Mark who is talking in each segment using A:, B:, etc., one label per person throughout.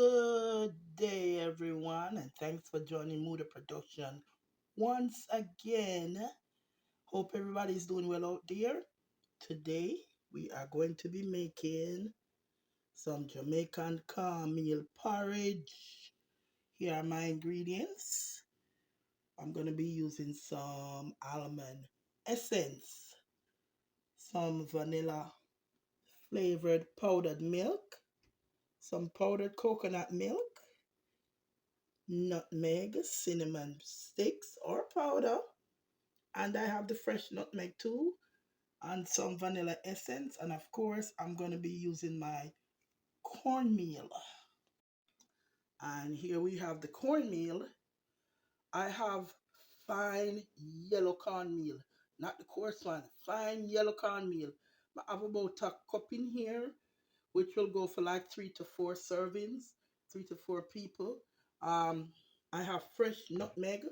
A: Good day, everyone, and thanks for joining Moody Production once again. Hope everybody's doing well out there. Today, we are going to be making some Jamaican cornmeal porridge. Here are my ingredients. I'm going to be using some almond essence, some vanilla flavored powdered milk, some powdered coconut milk, nutmeg, cinnamon sticks or powder, and I have the fresh nutmeg too, and some vanilla essence, and of course I'm going to be using my cornmeal. And here we have the cornmeal. I have fine yellow cornmeal, not the coarse one, fine yellow cornmeal. I have about a cup in here, which will go for like 3 to 4 servings, 3 to 4 people. Um, I have fresh nutmeg.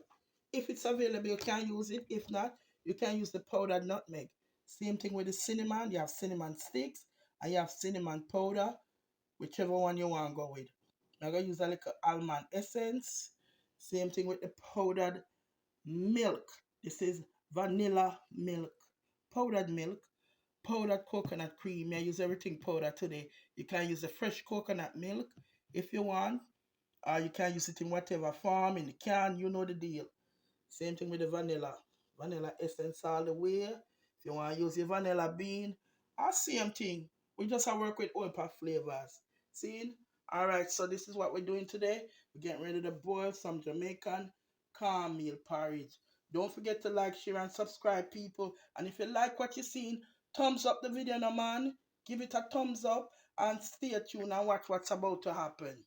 A: If it's available, you can use it. If not, you can use the powdered nutmeg. Same thing with the cinnamon. You have cinnamon sticks and you have cinnamon powder, whichever one you want to go with. I'm going to use a little almond essence. Same thing with the powdered milk. This is vanilla milk, powdered milk, powdered coconut cream. I use everything powder today. You can use the fresh coconut milk if you want, or you can use it in whatever form, in the can, you know the deal. Same thing with the vanilla essence all the way. If you want to use your vanilla bean, or same thing. We just have work with oil pop flavors. See? Alright, so this is what we're doing today. We're getting ready to boil some Jamaican cornmeal porridge. Don't forget to like, share, and subscribe, people. And if you like what you're seeing, thumbs up the video, no man. Give it a thumbs up and stay tuned and watch what's about to happen.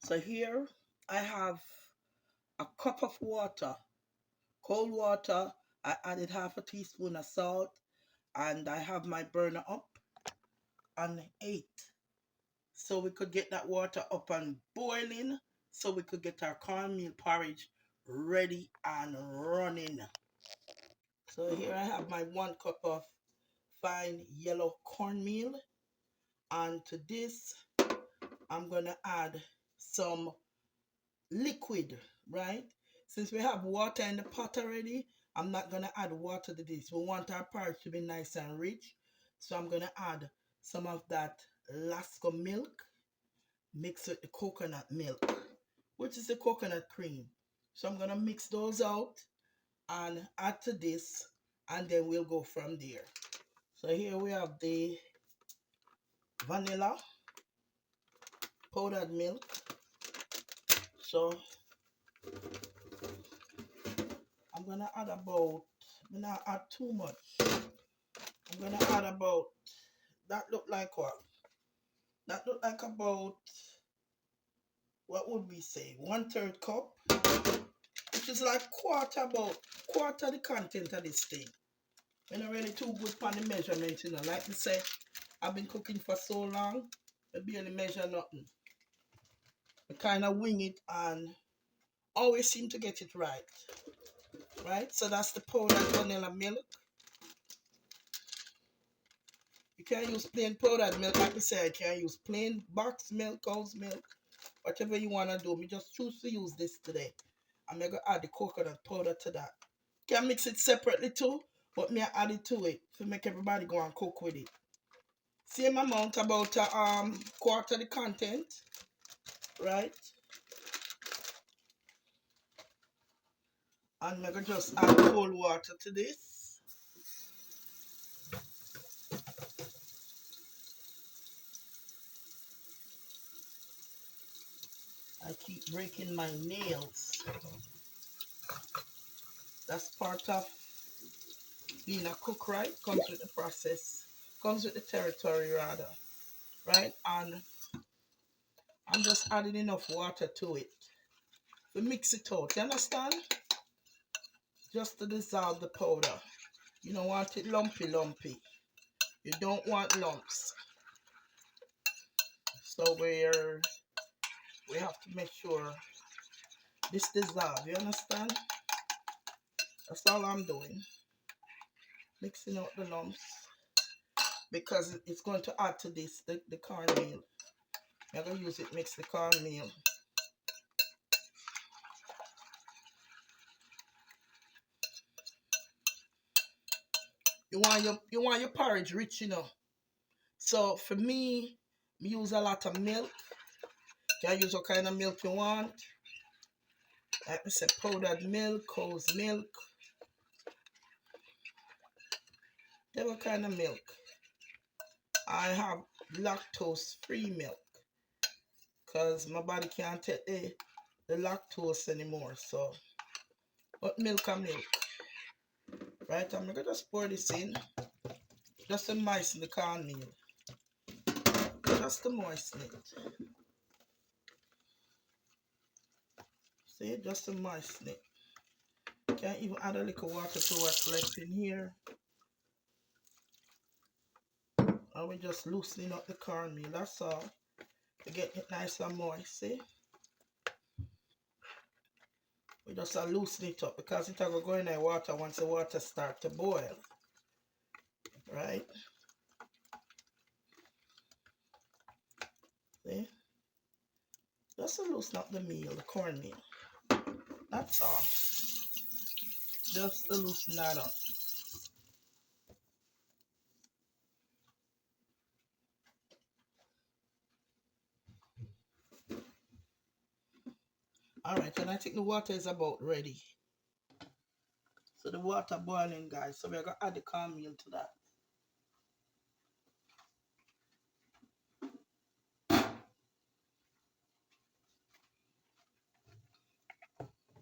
A: So here I have a cup of water, cold water. I added half a teaspoon of salt, and I have my burner up on 8, so we could get that water up and boiling, so we could get our cornmeal porridge ready and running. So here I have my 1 cup of fine yellow cornmeal, and to this I'm gonna add some liquid, right? Since we have water in the pot already, I'm not gonna add water to this. We want our porridge to be nice and rich, so I'm gonna add some of that Lasco milk mixed with the coconut milk, which is the coconut cream. So I'm gonna mix those out and add to this, and then we'll go from there. So here we have the vanilla powdered milk. So I'm gonna add about, I'm not add too much. I'm gonna add about, that look like what? That look like about, what would we say, 1/3 cup, which is like about quarter the content of this thing. I'm not really too good on the measurement, you know. Like I said, I've been cooking for so long, I barely measure nothing. I kind of wing it and always seem to get it right. Right? So that's the powdered vanilla milk. You can't use plain powdered milk. Like I said, I can't use plain box milk, cow's milk, whatever you want to do. Me just choose to use this today. I'm going to add the coconut powder to that. Can mix it separately too, but me I add it to it to make everybody go and cook with it. Same amount, about quarter the content, right? And I'm going to just add cold water to this. I keep breaking my nails. That's part of being a cook, right? Comes with the process. Comes with the territory, rather. Right? And I'm just adding enough water to it. We mix it out. You understand? Just to dissolve the powder. You don't want it lumpy. You don't want lumps. So we have to make sure this dissolves. You understand? That's all I'm doing. Mixing out the lumps. Because it's going to add to this, the cornmeal. I'm going to use it, mix the cornmeal. You want your porridge rich, you know. So for me, I use a lot of milk. You can use what kind of milk you want. Like I said, powdered milk, cow's milk. Whatever kind of milk. I have lactose-free milk. Because my body can't take the lactose anymore. So, but milk and milk. Right, I'm going to just pour this in. Just to moisten the cornmeal. Just to moisten it. See, just to moisten it. Can't even add a little water to what's left in here. And we're just loosening up the cornmeal, that's all. To get it nice and moist, see? We just loosen it up because it will go in the water once the water starts to boil. Right? See? Just to loosen up the meal, the cornmeal. That's all. Just to loosen that up. Alright, and I think the water is about ready. So the water boiling, guys. So we're going to add the cornmeal to that.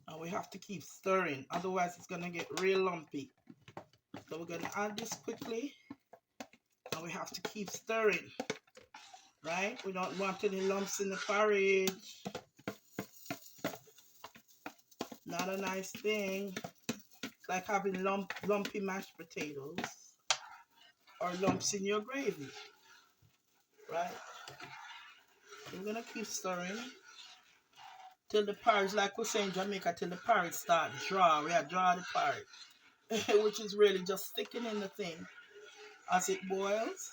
A: And we have to keep stirring, otherwise it's going to get real lumpy. So we're going to add this quickly. And we have to keep stirring. Right? We don't want any lumps in the porridge. Not a nice thing. It's like having lumpy mashed potatoes. Or lumps in your gravy. Right? We're going to keep stirring. Till the porridge, like we say in Jamaica, till the porridge start draw. We are draw the porridge. Which is really just sticking in the thing as it boils.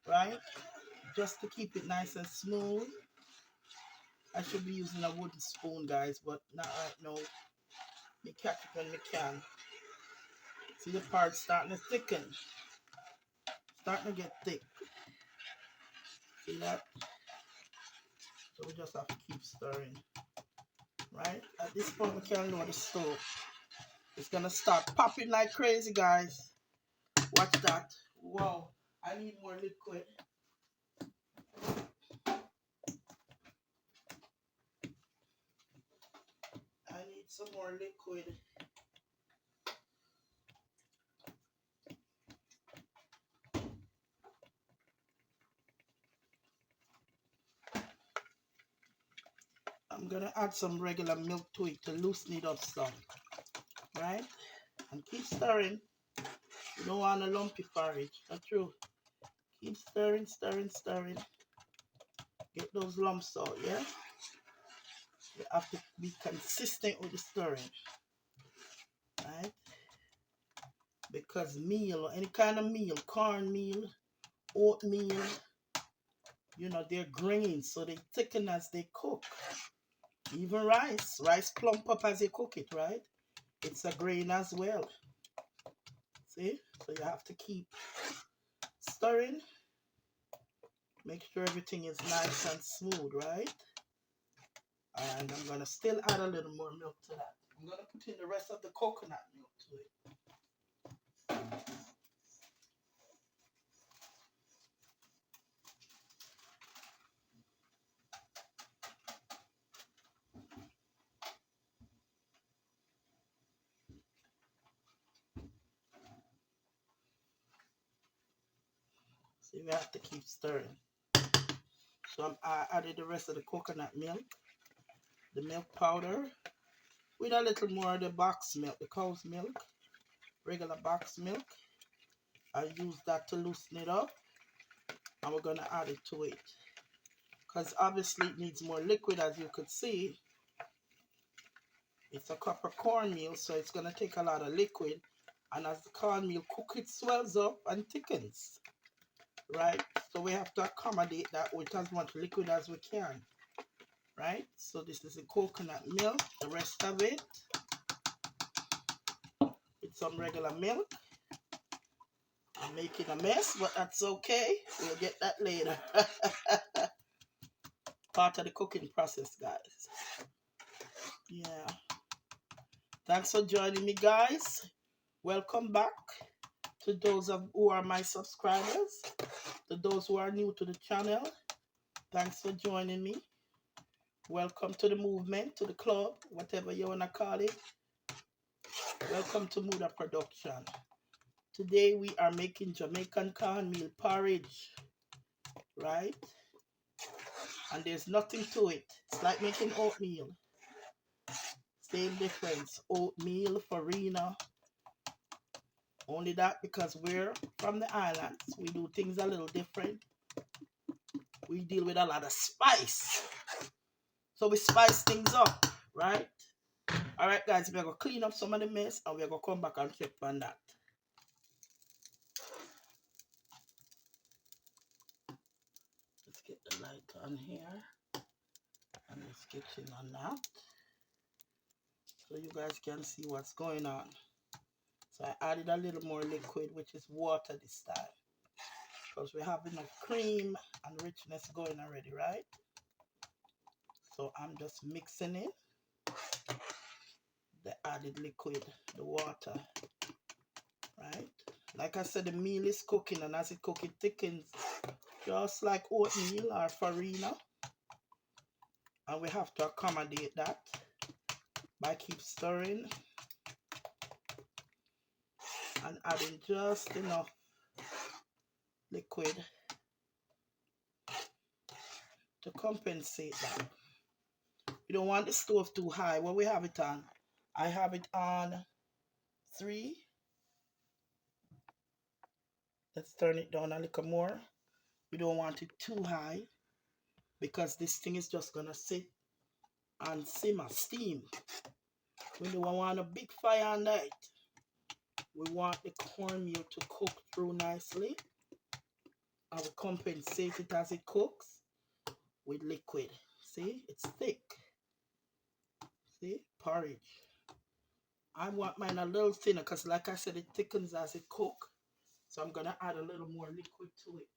A: Right? Just to keep it nice and smooth. I should be using a wooden spoon, guys, but not right now. Me catch it when me can. See the porridge starting to thicken. Starting to get thick. See that? So we just have to keep stirring. Right? At this point we can lower the stove. It's gonna start popping like crazy, guys. Watch that. Wow. I need more liquid. I need some more liquid. I'm gonna add some regular milk to it to loosen it up some. Right? And keep stirring. You don't want a lumpy porridge. That's true. Keep stirring, stirring, stirring. Get those lumps out, yeah? You have to be consistent with the stirring. Right? Because meal, or any kind of meal, cornmeal, oatmeal, you know, they're grains, so they thicken as they cook. Even rice plump up as you cook it, right? It's a grain as well. See? So you have to keep stirring. Make sure everything is nice and smooth, right? And I'm gonna still add a little more milk to that. I'm gonna put in the rest of the coconut milk to it. See, we have to keep stirring. So I added the rest of the coconut milk, the milk powder, with a little more of the box milk, the cow's milk, regular box milk. I use that to loosen it up, and we're gonna add it to it. Because obviously it needs more liquid, as you could see. It's a cup of cornmeal, so it's gonna take a lot of liquid. And as the cornmeal cooks, it swells up and thickens, right? So we have to accommodate that with as much liquid as we can, right? So this is the coconut milk, the rest of it with some regular milk. I'm making a mess, but that's okay. We'll get that later. Part of the cooking process, guys. Yeah. Thanks for joining me, guys. Welcome back to those who are my subscribers. To those who are new to the channel, thanks for joining me. Welcome to the movement, to the club, whatever you want to call it. Welcome to Muda Production. Today we are making Jamaican cornmeal porridge, right? And there's nothing to it. It's like making oatmeal. Same difference. Oatmeal, farina. Only that because we're from the islands, we do things a little different. We deal with a lot of spice. So we spice things up, right? Alright guys, we're going to clean up some of the mess and we're going to come back and check on that. Let's get the light on here. And let's get in on that. So you guys can see what's going on. So I added a little more liquid, which is water this time. Because we have enough cream and richness going already, right? So I'm just mixing in the added liquid, the water, right? Like I said, the meal is cooking, and as it cooks, it thickens just like oatmeal or farina. And we have to accommodate that by keep stirring and adding just enough liquid to compensate that. You don't want the stove too high. What we have it on? I have it on 3. Let's turn it down a little more. We don't want it too high because this thing is just gonna sit and simmer, steam. We don't want a big fire on it. We want the cornmeal to cook through nicely. I will compensate it as it cooks with liquid. See, it's thick. See, porridge. I want mine a little thinner because like I said, it thickens as it cooks. So I'm gonna add a little more liquid to it.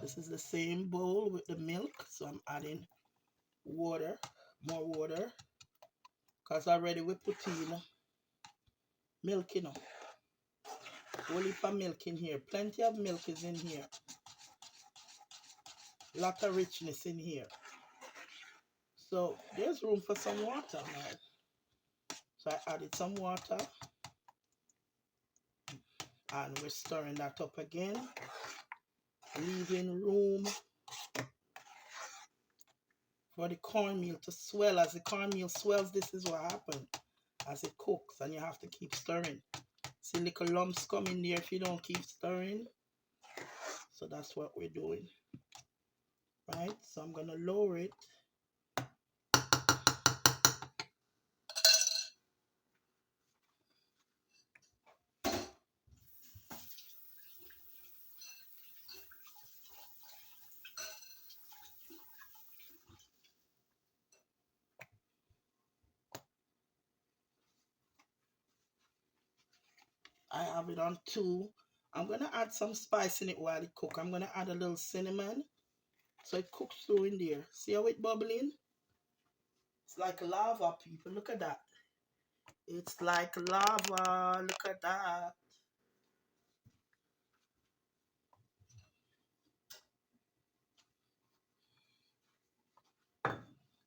A: This is the same bowl with the milk, so I'm adding water, more water, because already we put in milk, you know. Whole heap of milk in here. Plenty of milk is in here. Lot of richness in here. So there's room for some water now. So I added some water. And we're stirring that up again. Leaving room for the cornmeal to swell. As the cornmeal swells, this is what happens as it cooks, and you have to keep stirring. See little lumps come in there if you don't keep stirring. So that's what we're doing, right? So I'm gonna lower it I have it on 2. I'm going to add some spice in it while it cooks. I'm going to add a little cinnamon so it cooks through in there. See how it bubbling? It's like lava, people. Look at that. It's like lava. Look at that.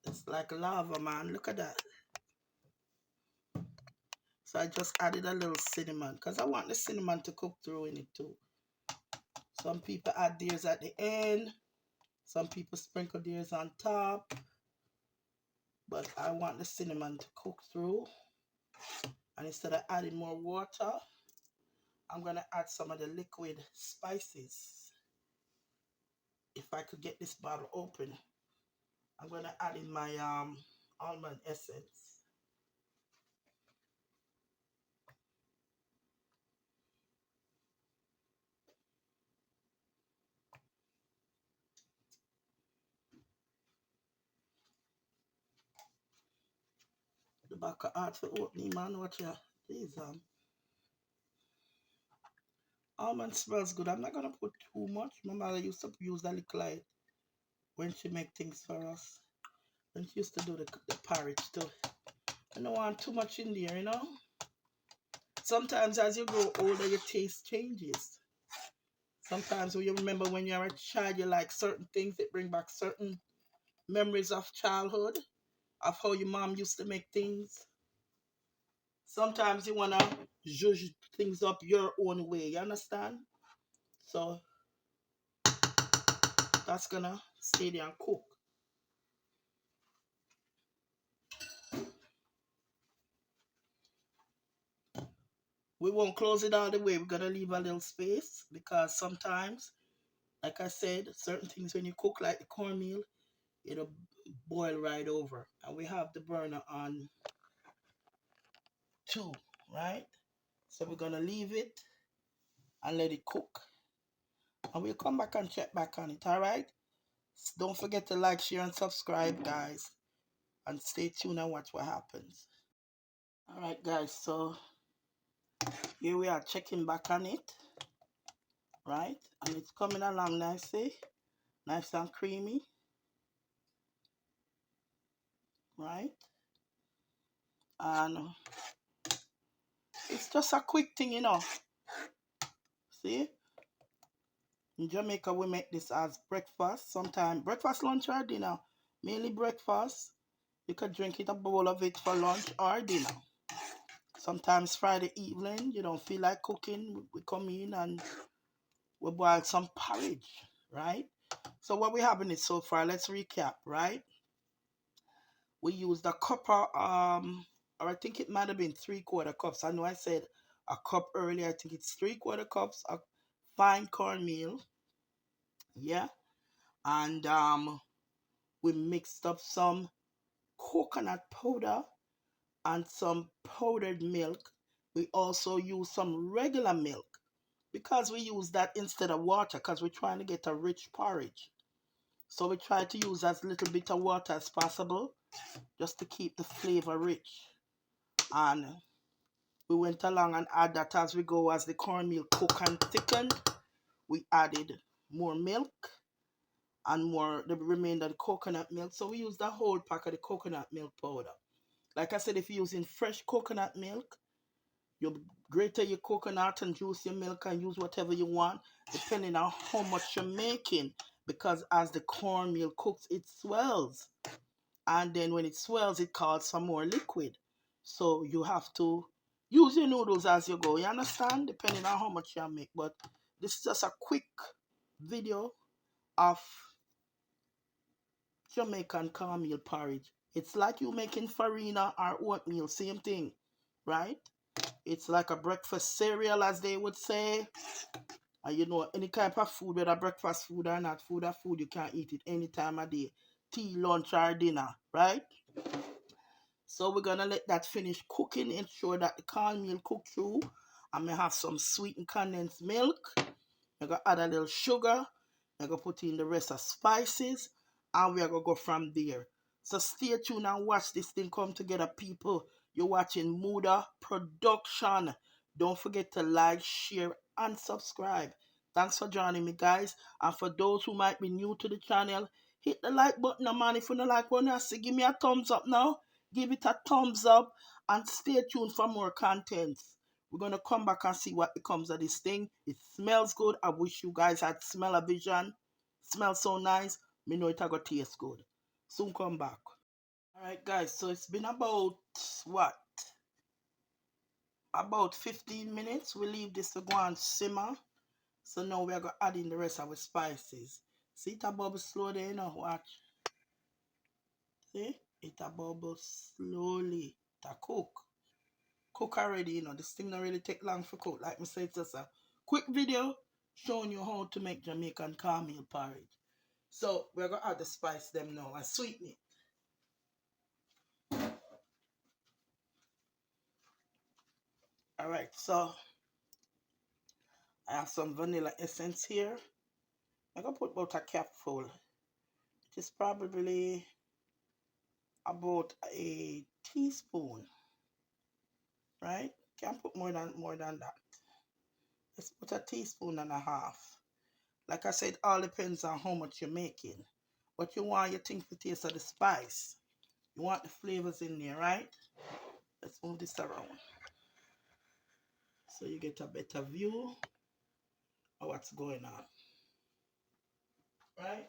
A: It's like lava, man. Look at that. So I just added a little cinnamon because I want the cinnamon to cook through in it too. Some people add theirs at the end. Some people sprinkle theirs on top. But I want the cinnamon to cook through. And instead of adding more water, I'm going to add some of the liquid spices. If I could get this bottle open, I'm going to add in my almond essence. The back of heart for opening, man. Watch ya. These almond smells good. I'm not going to put too much. My mother used to use a little light when she make things for us. When she used to do the porridge too. I don't want too much in there, you know. Sometimes as you grow older, your taste changes. Sometimes when you remember when you're a child, you like certain things. It bring back certain memories of childhood, of how your mom used to make things. Sometimes you want to judge things up your own way, you understand? So that's going to stay there and cook. We won't close it all the way. We're going to leave a little space because sometimes, like I said, certain things when you cook like the cornmeal, it'll boil right over. And we have the burner on 2, right? So we're going to leave it and let it cook. And we'll come back and check back on it, all right? Don't forget to like, share, and subscribe, guys. And stay tuned and watch what happens. All right, guys, so here we are checking back on it, right? And it's coming along nicely, nice and creamy, right? And it's just a quick thing, you know. See? In Jamaica, we make this as breakfast. Sometimes breakfast, lunch, or dinner. Mainly breakfast. You could drink it, a bowl of it for lunch or dinner. Sometimes Friday evening, you don't feel like cooking. We come in and we boil some porridge, right? So what we have in it so far, let's recap, right? We used a cup of, or I think it might have been 3/4 cups. I know I said a cup earlier. I think it's 3/4 cups of fine cornmeal. Yeah. And we mixed up some coconut powder and some powdered milk. We also use some regular milk because we use that instead of water because we're trying to get a rich porridge. So we try to use as little bit of water as possible just to keep the flavor rich. And we went along and add that as we go as the cornmeal cooked and thickened. We added more milk and more the remainder of the coconut milk. So we use the whole pack of the coconut milk powder. Like I said, if you're using fresh coconut milk, you grate your coconut and juice your milk and use whatever you want, depending on how much you're making. Because as the cornmeal cooks, it swells. And then when it swells, it calls for more liquid. So you have to use your noodles as you go. You understand? Depending on how much you make. But this is just a quick video of Jamaican cornmeal porridge. It's like you making farina or oatmeal, same thing, right? It's like a breakfast cereal, as they would say. And you know, any type of food, whether breakfast food or not, food or food, you can eat it any time of day. Tea, lunch, or dinner, right? So we're gonna let that finish cooking, ensure that the cornmeal cook through. I'm gonna have some sweetened condensed milk. I'm gonna add a little sugar. I'm gonna put in the rest of spices, and we're gonna go from there. So stay tuned and watch this thing come together, people. You're watching Muda Production. Don't forget to like, share, and subscribe. Thanks for joining me, guys. And for those who might be new to the channel, hit the like button, man. If you don't like what I say, give me a thumbs up now. Give it a thumbs up and stay tuned for more contents. We're going to come back and see what becomes of this thing. It smells good. I wish you guys had smell-o-vision. Smells so nice. Me know it going to taste good. Soon come back. Alright, guys. So it's been about, what? About 15 minutes. We leave this to go and simmer. So now we are going to add in the rest of our spices. See it a bubble slow there, you know, watch. See? It a bubble slowly. It a cook. Cook already, you know. This thing don't really take long for cook. Like I said, it's just a quick video showing you how to make Jamaican cornmeal porridge. So we're going to add the spice them now and sweeten it. Alright, so I have some vanilla essence here. I'm going to put about a cupful. It is probably about a teaspoon, right? Can't put more than that. Let's put a teaspoon and a half. Like I said, all depends on how much you're making. But you want your thing to taste of the spice. You want the flavors in there, right? Let's move this around so you get a better view of what's going on, right?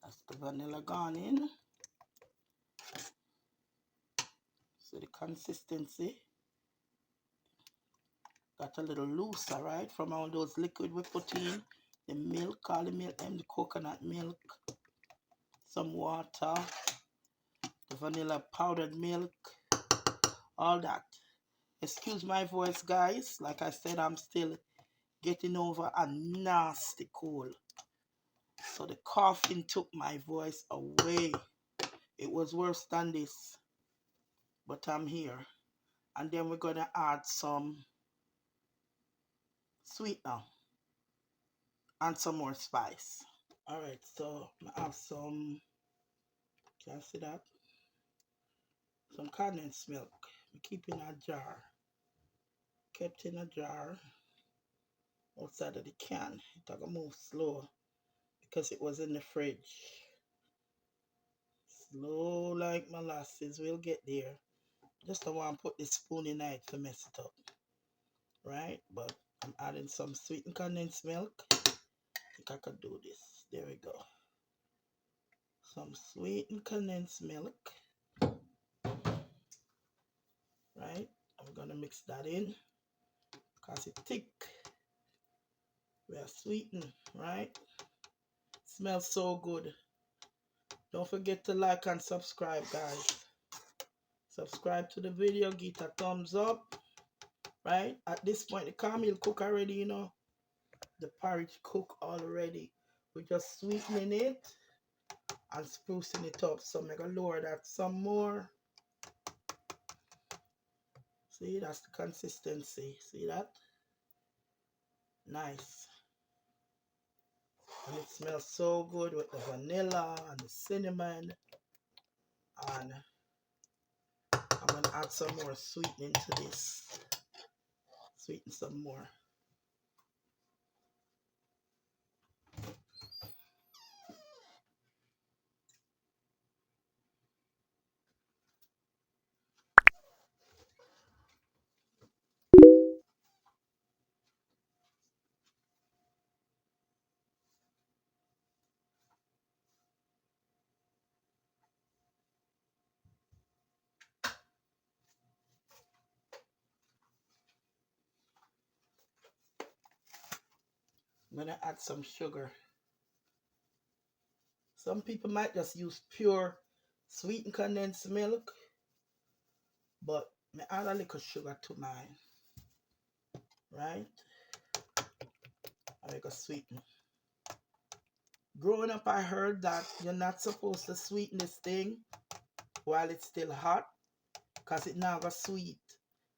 A: That's the vanilla gone in. So the consistency got a little looser, right? From all those liquid we put in. The milk, all the milk and the coconut milk. Some water. The vanilla powdered milk. All that. Excuse my voice, guys. Like I said, I'm still getting over a nasty cold. So the coughing took my voice away. It was worse than this. But I'm here. And then we're going to add some sweetener and some more spice. Alright, so I have some, can you see that? Some condensed milk. We keep in a jar. Kept in a jar outside of the can. It will move slow because it was in the fridge. Slow like molasses. We'll get there. Just don't want to put the spoon in it to mess it up. Right? But I'm adding some sweetened condensed milk. I think I could do this. There we go. Some sweetened condensed milk. Right? I'm going to mix that in because it's thick. We are sweetened, right? Smells so good. Don't forget to like and subscribe, guys. Subscribe to the video, give it a thumbs up, right? At this point, the cornmeal cook already, you know. The porridge cook already. We're just sweetening it and sprucing it up. So I'm going to lower that some more. See, that's the consistency. See that? Nice. And it smells so good with the vanilla and the cinnamon. And I'm going to add some more sweetening to this. Sweeten some more. I'm going to add some sugar. Some people might just use pure sweetened condensed milk. But I add a little sugar to mine. Right? I make a sweeten. Growing up, I heard that you're not supposed to sweeten this thing while it's still hot. Because it never sweet.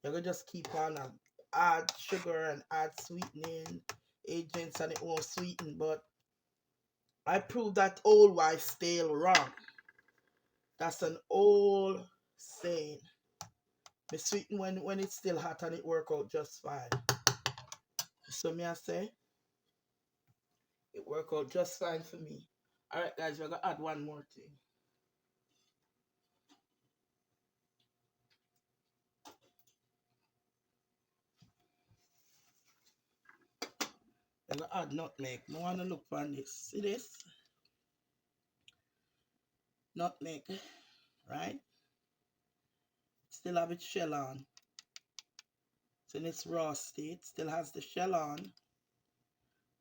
A: You're going to just keep on and add sugar and add sweetening agents and it won't sweeten. But I proved that old wives' tale wrong. That's an old saying. Me sweeten when it's still hot and it work out just fine. So me I say, it work out just fine for me. Alright guys, we're gonna add one more thing. We're gonna add nutmeg. I wanna look on this. See this? Nutmeg, right? Still have its shell on. It's in its raw state, still has the shell on.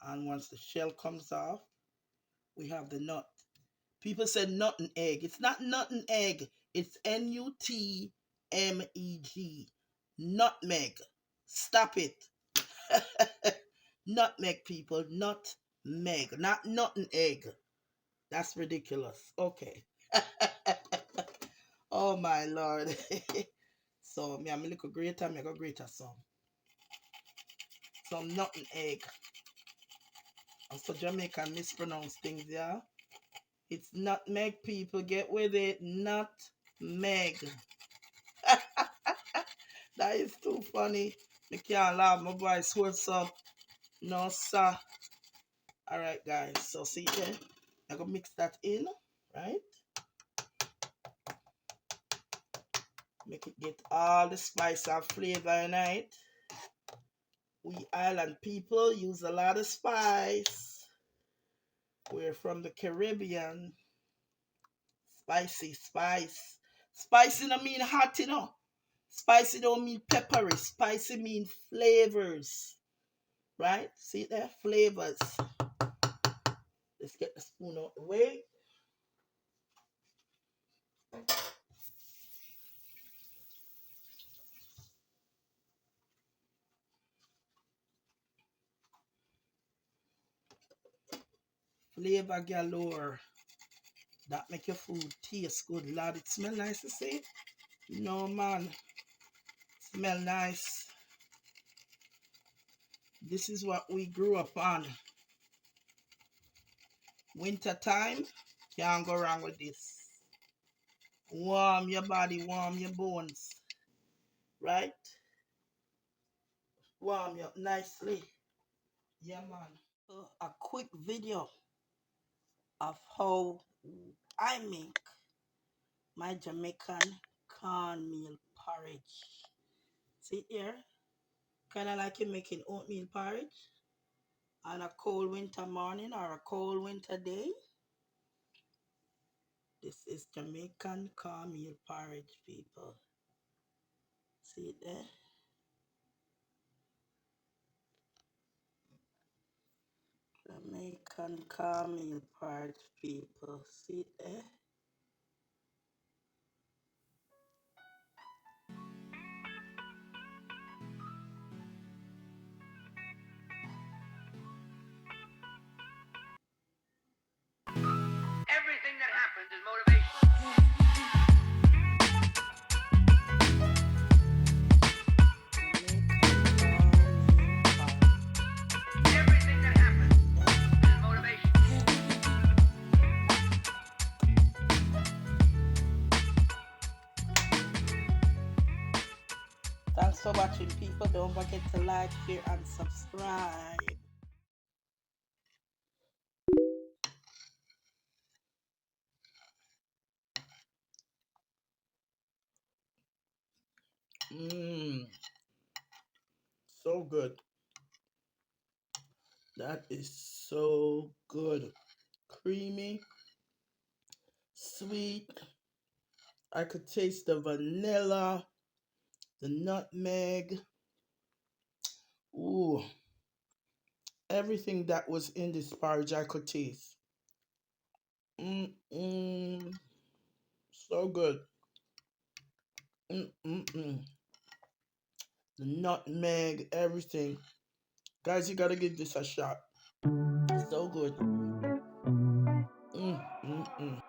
A: And once the shell comes off, we have the nut. People say nut and egg. It's not nut and egg. It's Nutmeg. Nutmeg. Stop it. Nutmeg, people. Nutmeg. Not nut and egg. That's ridiculous. Okay. Oh my Lord. So me I'm a little greater, me go greater some nut and egg. Also Jamaican mispronounce things, yeah. It's nutmeg, people. Get with it. Nutmeg. That is too funny. I can't laugh. My voice holds up. No, sir. Alright, guys. So, see there? I'm going to mix that in. Right? Make it get all the spice and flavor in it. We island people use a lot of spice. We're from the Caribbean. Spicy spice. Spicy don't mean hot, you know. Spicy don't mean peppery. Spicy mean flavors. Right? See there? Flavors. Let's get the spoon out the way. Flavor galore. That make your food taste good. Lord, it smell nice to say. No, man. Smell nice. This is what we grew up on. Winter time, can't go wrong with this. Warm your body, warm your bones. Right? Warm you up nicely. Yeah, man. A quick video of how I make my Jamaican cornmeal porridge. See here? Kind of like you're making oatmeal porridge on a cold winter morning or a cold winter day. This is Jamaican cornmeal porridge, people. See it there? Jamaican cornmeal porridge, people. See it there? Everything that happens is motivation. Everything that happens is motivation. Thanks for watching, people. Don't forget to like, share, and subscribe. Mmm. So good. That is so good. Creamy, sweet. I could taste the vanilla, the nutmeg. Ooh. Everything that was in this porridge I could taste. Mm-mm. So good. Mm-mm-mm. The nutmeg, everything. Guys, you gotta give this a shot. So good. Mm-mm-mm.